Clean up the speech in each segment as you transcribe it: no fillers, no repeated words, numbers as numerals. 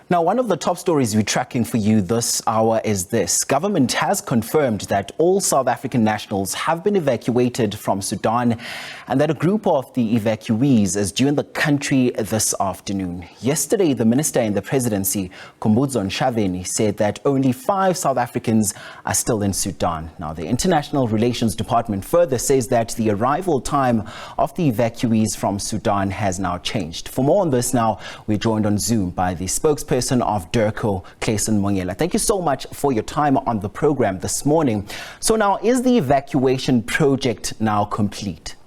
Now, one of the top stories we're tracking for you this hour is this. Government has confirmed that all South African nationals have been evacuated from Sudan and that a group of the evacuees is due in the country this afternoon. Yesterday, the minister in the presidency, Khumbudzo Ntshavheni, said that only 5 South Africans are still in Sudan. Now, the International Relations Department further says that the arrival time of the evacuees from Sudan has now changed. For more on this now, we're joined on Zoom by the spokesperson of DIRCO Clayson Monyela. Thank you so much for your time on the program this morning. So now, is the evacuation project now complete?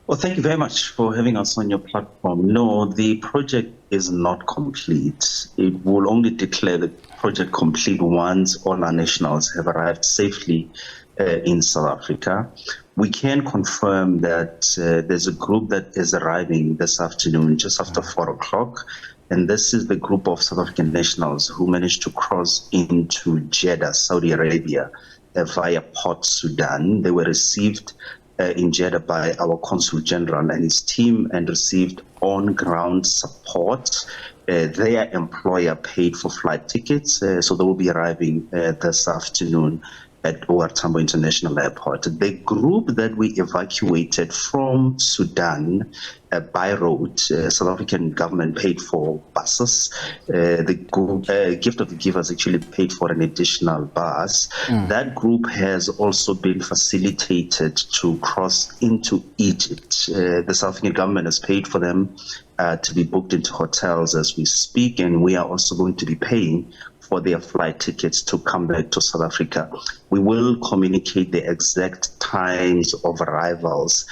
Well, thank you very much for having us on your platform. No, the project is not complete. It will only declare the project complete once all our nationals have arrived safely in South Africa. We can confirm that there's a group that is arriving this afternoon, just after 4 o'clock. And this is the group of South African nationals who managed to cross into Jeddah, Saudi Arabia, via Port Sudan. They were received in Jeddah by our Consul General and his team and received on-ground support. Their employer paid for flight tickets, so they will be arriving this afternoon at OR Tambo International Airport. The group that we evacuated from Sudan by road, South African government paid for buses. The group, Gift of the Givers actually paid for an additional bus. That group has also been facilitated to cross into Egypt. The South African government has paid for them to be booked into hotels as we speak, and we are also going to be paying for their flight tickets to come back to South Africa. We will communicate the exact times of arrivals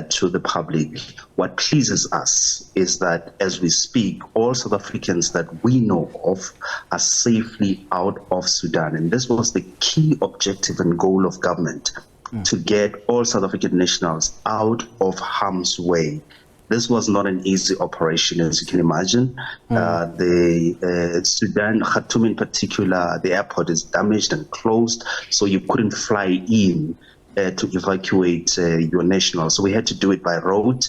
to the public. What pleases us is that as we speak, all South Africans that we know of are safely out of Sudan. And this was the key objective and goal of government, to get all South African nationals out of harm's way. This was not an easy operation, as you can imagine. The Sudan, Khartoum in particular, the airport is damaged and closed, so you couldn't fly in to evacuate your nationals. So we had to do it by road.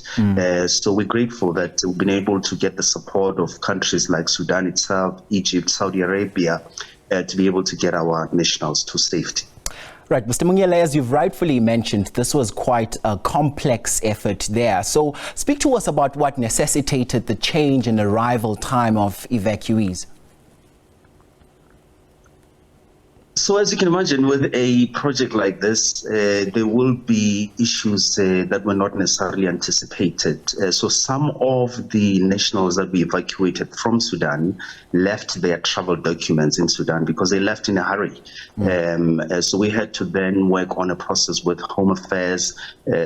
So we're grateful that we've been able to get the support of countries like Sudan itself, Egypt, Saudi Arabia, to be able to get our nationals to safety. Right, Mr. Monyela, as you've rightfully mentioned, this was quite a complex effort there. So speak to us about what necessitated the change in arrival time of evacuees. So as you can imagine, with a project like this, there will be issues that were not necessarily anticipated. So some of the nationals that we evacuated from Sudan left their travel documents in Sudan because they left in a hurry. So we had to then work on a process with Home Affairs,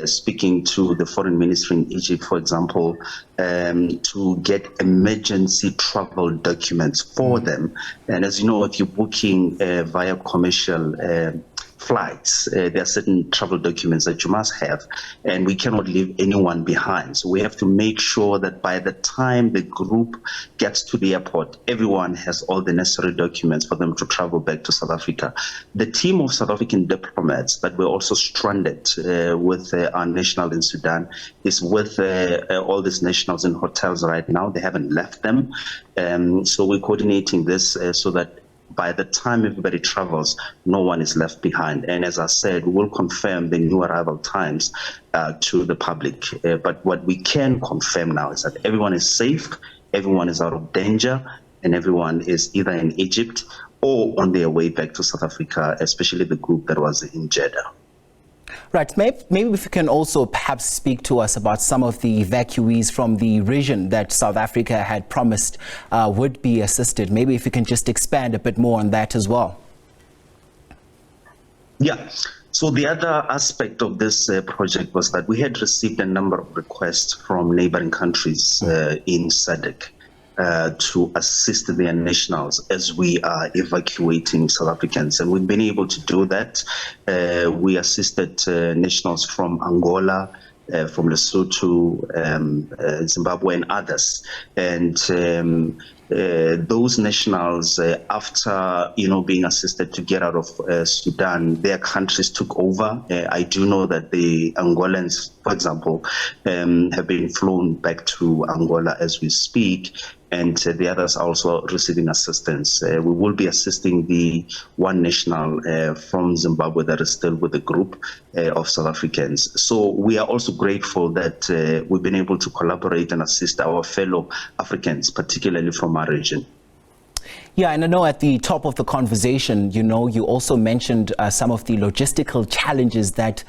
speaking to the Foreign Ministry in Egypt, for example, to get emergency travel documents for them. And as you know, if you're booking via commercial flights, there are certain travel documents that you must have, and we cannot leave anyone behind. So we have to make sure that by the time the group gets to the airport, everyone has all the necessary documents for them to travel back to South Africa. The team of South African diplomats that were also stranded with our national in Sudan is with all these nationals in hotels right now. They haven't left them. So we're coordinating this so that by the time everybody travels, no one is left behind. And as I said, we'll confirm the new arrival times to the public. But what we can confirm now is that everyone is safe, everyone is out of danger, and everyone is either in Egypt or on their way back to South Africa, especially the group that was in Jeddah. Right, maybe if you can also perhaps speak to us about some of the evacuees from the region that South Africa had promised would be assisted. Maybe if you can just expand a bit more on that as well. Yeah, so the other aspect of this project was that we had received a number of requests from neighboring countries in SADC to assist their nationals as we are evacuating South Africans. And we've been able to do that. We assisted nationals from Angola, from Lesotho, Zimbabwe, and others. And those nationals, after being assisted to get out of Sudan, their countries took over. I do know that the Angolans, for example, have been flown back to Angola as we speak, and the others are also receiving assistance. We will be assisting the one national from Zimbabwe that is still with the group of South Africans. So we are also grateful that we've been able to collaborate and assist our fellow Africans, particularly from our region. Yeah, and I know at the top of the conversation, you also mentioned some of the logistical challenges that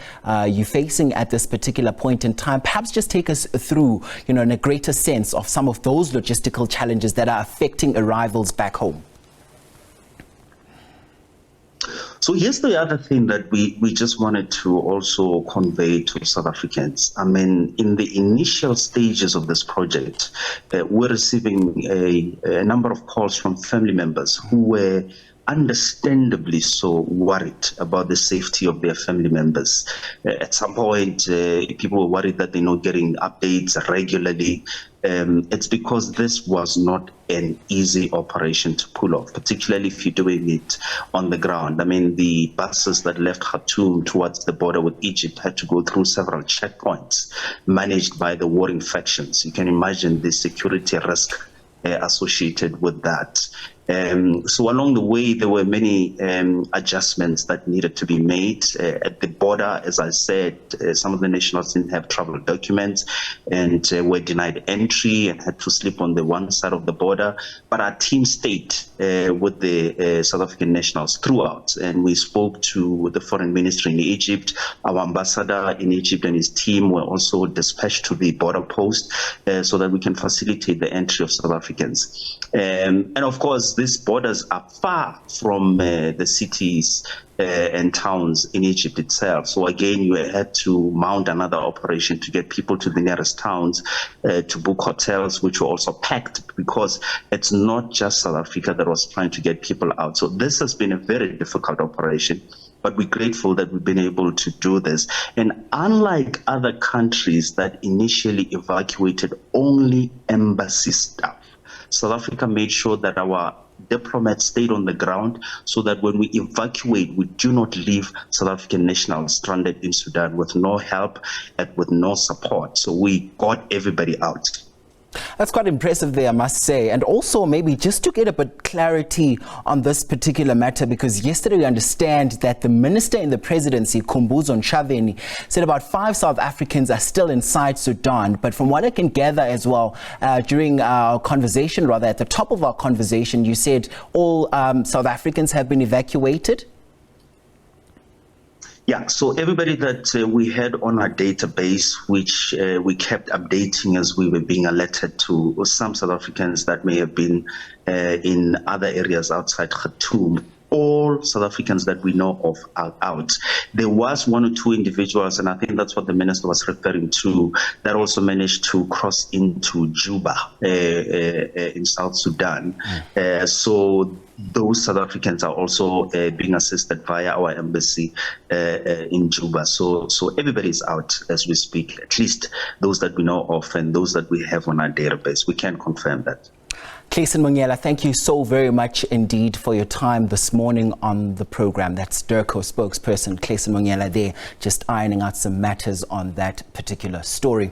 you're facing at this particular point in time. Perhaps just take us through, in a greater sense of some of those logistical challenges that are affecting arrivals back home. So here's the other thing that we just wanted to also convey to South Africans. I mean, in the initial stages of this project, we're receiving a number of calls from family members who were understandably so worried about the safety of their family members. At some point, people were worried that they're not getting updates regularly. It's because this was not an easy operation to pull off, particularly if you're doing it on the ground. I mean, the buses that left Khartoum towards the border with Egypt had to go through several checkpoints managed by the warring factions. You can imagine the security risk associated with that. So along the way, there were many adjustments that needed to be made. At the border, as I said, some of the nationals didn't have travel documents and were denied entry and had to sleep on the one side of the border. But our team stayed with the South African nationals throughout. And we spoke to the foreign ministry in Egypt. Our ambassador in Egypt and his team were also dispatched to the border post so that we can facilitate the entry of South Africans. And of course, these borders are far from the cities and towns in Egypt itself. So again, you had to mount another operation to get people to the nearest towns, to book hotels, which were also packed, because it's not just South Africa that was trying to get people out. So this has been a very difficult operation, but we're grateful that we've been able to do this. And unlike other countries that initially evacuated only embassy staff, South Africa made sure that our diplomats stayed on the ground so that when we evacuate, we do not leave South African nationals stranded in Sudan with no help and with no support. So we got everybody out. That's quite impressive there, I must say. And also maybe just to get a bit clarity on this particular matter, because yesterday we understand that the minister in the presidency, Khumbudzo Ntshavheni, said about 5 South Africans are still inside Sudan. But from what I can gather as well, during our conversation, rather at the top of our conversation, you said all South Africans have been evacuated? Yeah, so everybody that we had on our database, which we kept updating as we were being alerted to, some South Africans that may have been in other areas outside Khartoum, all South Africans that we know of are out. There was 1 or 2 individuals, and I think that's what the minister was referring to, that also managed to cross into Juba in South Sudan. So those South Africans are also being assisted via our embassy in Juba. So everybody is out as we speak, at least those that we know of and those that we have on our database. We can confirm that. Clayson Monyela, thank you so very much indeed for your time this morning on the program. That's DIRCO spokesperson Clayson Monyela there, just ironing out some matters on that particular story.